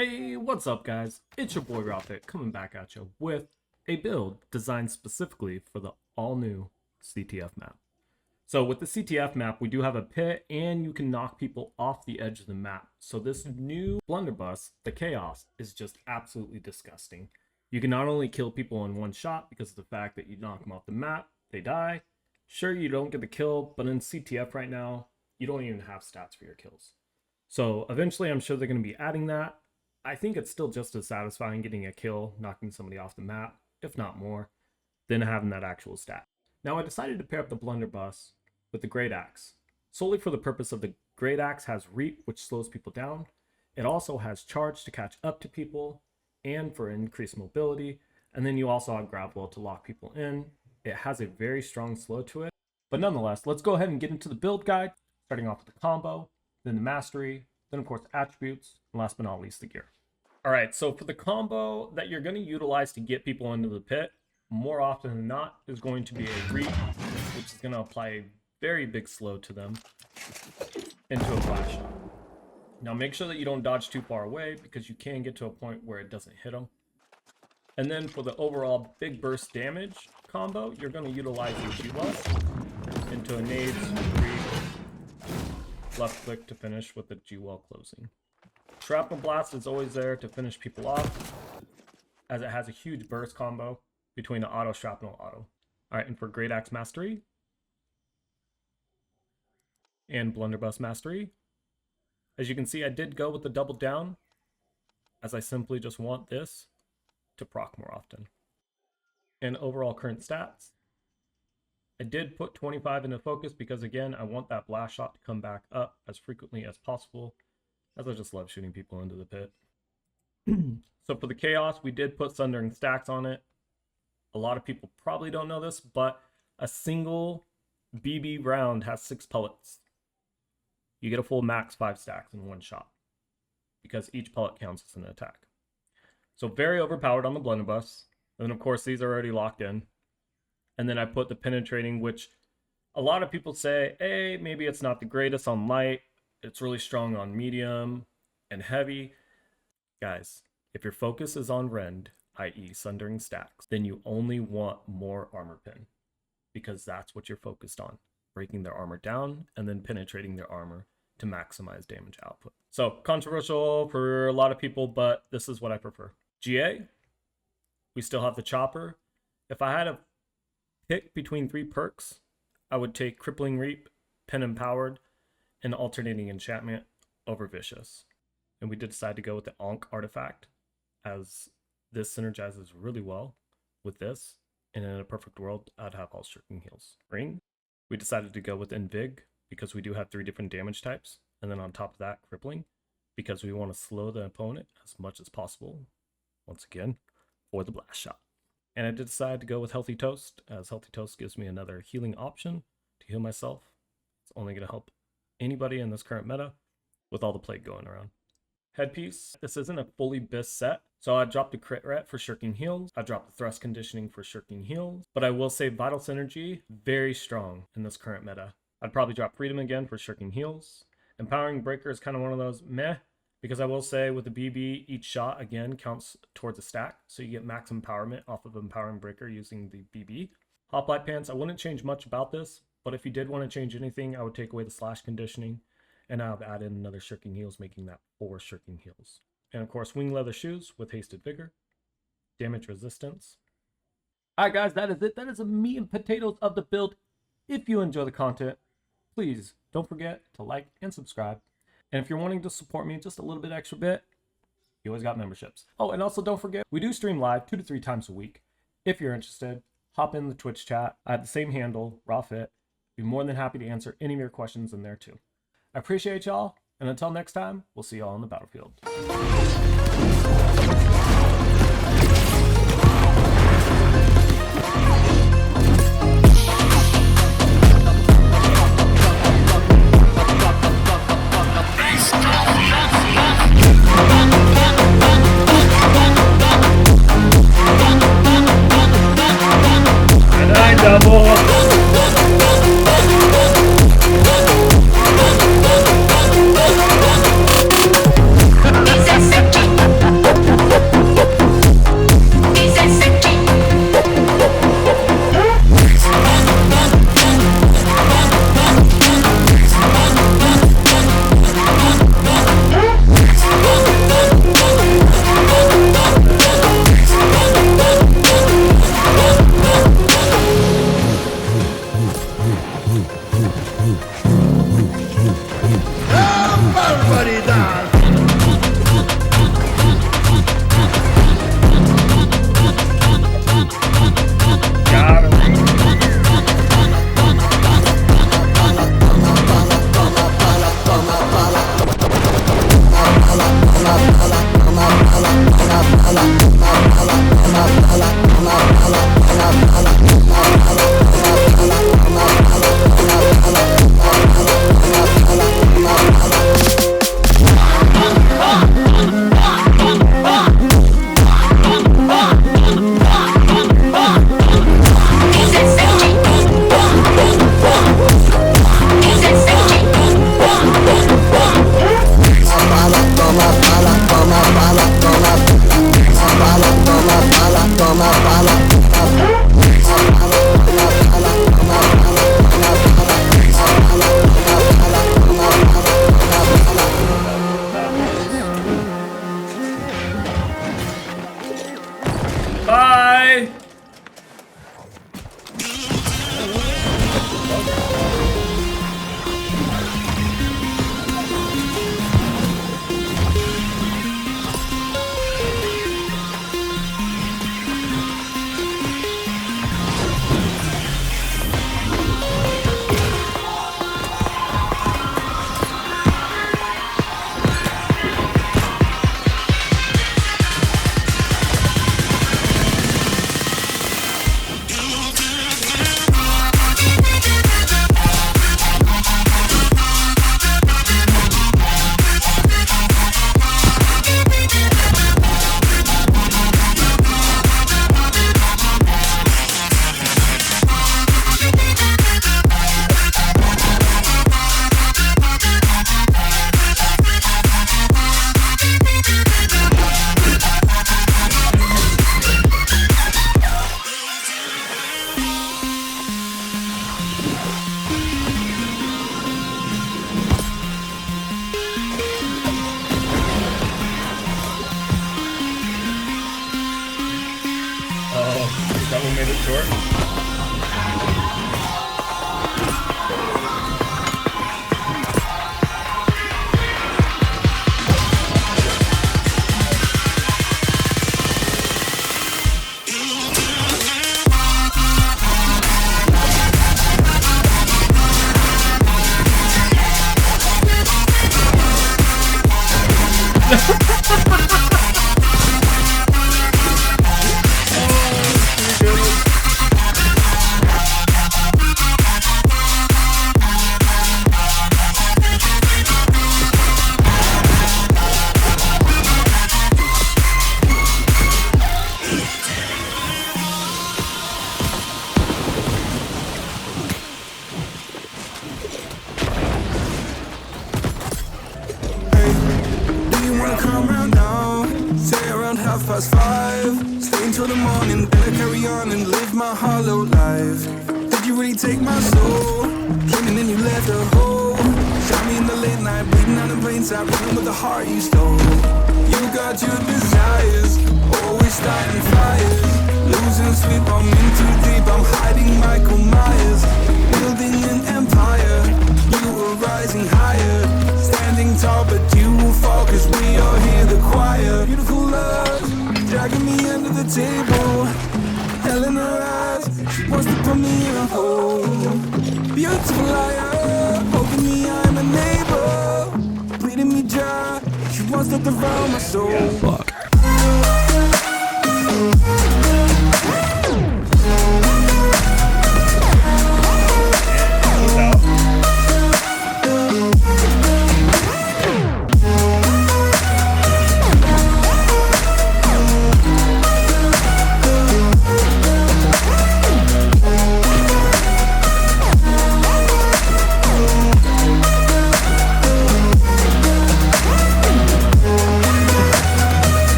Hey, what's up guys? It's your boy Ralph coming back at you with a build designed specifically for the all-new CTF map. So with the CTF map, we do have a pit and you can knock people off the edge of the map. So this new Blunderbuss, the Chaos, is just absolutely disgusting. You can not only kill people in one shot because of the fact that you knock them off the map, they die. Sure, you don't get the kill, but in CTF right now, you don't even have stats for your kills. So eventually I'm sure they're going to be adding that. I think it's still just as satisfying getting a kill, knocking somebody off the map, if not more, than having that actual stat. Now I decided to pair up the Blunderbuss with the Great Axe, solely for the purpose of the Great Axe has Reap, which slows people down. It also has Charge to catch up to people and for increased mobility. And then you also have Grab Wheel to lock people in. It has a very strong slow to it. But nonetheless, let's go ahead and get into the build guide, starting off with the combo, then the mastery, then of course attributes, and last but not least the gear. All right, so for the combo that you're going to utilize to get people into the pit, more often than not, is going to be a Reap, which is going to apply a very big slow to them into a flash shot. Now make sure that you don't dodge too far away because you can get to a point where it doesn't hit them. And then for the overall big burst damage combo, you're going to utilize the G-Well into a nades, Reap, left click to finish with the G-Well closing. Shrapnel Blast is always there to finish people off, as it has a huge burst combo between the auto, shrapnel, auto. Alright, and for Great Axe Mastery and Blunderbuss Mastery, as you can see, I did go with the double down, as I simply just want this to proc more often. And overall current stats, I did put 25 into focus because again, I want that blast shot to come back up as frequently as possible, as I just love shooting people into the pit. So for the Chaos, we did put Sundering stacks on it. A lot of people probably don't know this, but a single BB round has 6 pellets. You get a full max 5 stacks in one shot, because each pellet counts as an attack. So very overpowered on the Blunderbuss. And then of course these are already locked in. And then I put the penetrating, which a lot of people say, hey, maybe it's not the greatest on light. It's really strong on medium and heavy. Guys, if your focus is on rend, i.e. sundering stacks, then you only want more armor pen, because that's what you're focused on. Breaking their armor down and then penetrating their armor to maximize damage output. So controversial for a lot of people, but this is what I prefer. GA, we still have the chopper. If I had to pick between 3 perks, I would take Crippling Reap, Pen Empowered, and Alternating Enchantment over Vicious. And we did decide to go with the Ankh artifact, as this synergizes really well with this. And in a perfect world, I'd have all Shirking Heals. Ring, we decided to go with Invig because we do have 3 different damage types. And then on top of that, Crippling, because we want to slow the opponent as much as possible, once again, for the blast shot. And I did decide to go with Healthy Toast, as Healthy Toast gives me another healing option to heal myself. It's only going to help anybody in this current meta with all the plague going around. Headpiece, this isn't a fully BIS set, so I dropped the crit ret for Shirking Heals. I dropped the thrust conditioning for Shirking Heals, but I will say Vital Synergy, very strong in this current meta. I'd probably drop Freedom again for Shirking Heals. Empowering Breaker is kind of one of those meh, because I will say with the BB, each shot again counts towards a stack, so you get max empowerment off of Empowering Breaker using the BB. Hoplite Pants, I wouldn't change much about this, but if you did want to change anything, I would take away the slash conditioning, and I would add in another Shirking Heals, making that 4 Shirking Heals. And of course, Wing Leather Shoes with Hasted Vigor, Damage Resistance. Alright guys, that is it. That is the meat and potatoes of the build. If you enjoy the content, please don't forget to like and subscribe. And if you're wanting to support me just a little bit extra bit, you always got memberships. Oh, and also don't forget, we do stream live 2 to 3 times a week. If you're interested, hop in the Twitch chat. I have the same handle, RawFit. Be more than happy to answer any of your questions in there too. I appreciate y'all, and until next time, we'll see y'all on the battlefield. Double. Bye! That one made it short. Past 5, stay until the morning, then I carry on and live my hollow life. Did you really take my soul? Came and then you left a hole. Shot me in the late night, bleeding out in plain sight, running with the heart you stole. You got your desires, always starting fires. Losing sleep, I'm in too deep, I'm hiding Michael Myers. Building an empire, you were rising higher. Standing tall, but you will fall, cause we all hear the choir. Beautiful love, dragging me under the table. Hell in her eyes, she wants to put me in a hole. Beautiful liar, hoping me I'm a neighbor. Bleeding me dry, she wants to devour my soul. Fuck.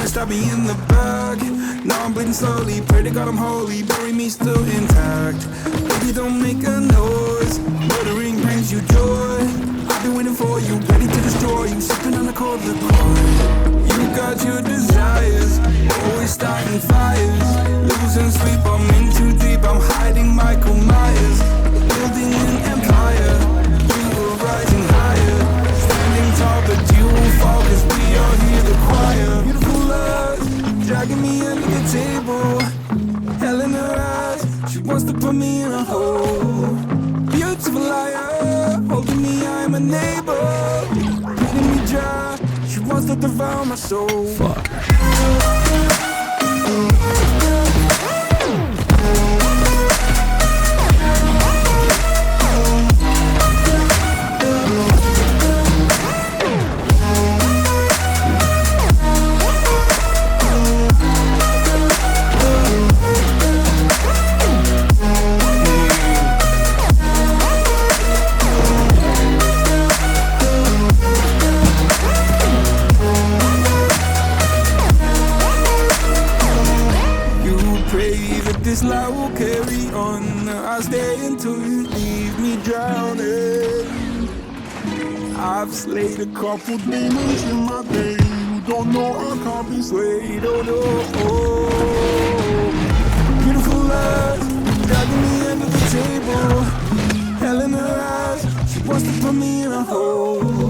Stab me in the back. Now I'm bleeding slowly. Pray to God I'm holy. Bury me still intact. Baby, don't make a noise. Murdering brings you joy. I've been waiting for you, ready to destroy you. Sipping on a cold liqueur. You got your desires, always starting fires. Losing sleep, I'm in too deep. I'm hiding Michael Myers. Building an empire. You were rising higher. Standing tall, but you will fall, cause we all hear the choir. Beautiful love, dragging me under the table. Hell in her eyes, she wants to put me in a hole. Beautiful liar, holding me, I'm a neighbor. Bleeding me dry, she wants to devour my soul. Fuck. I've slayed a couple demons in my day. You don't know I can't be swayed. Oh no, oh. Beautiful lies, dragging me under the table. Hell in her eyes, she wants to put me in a hole.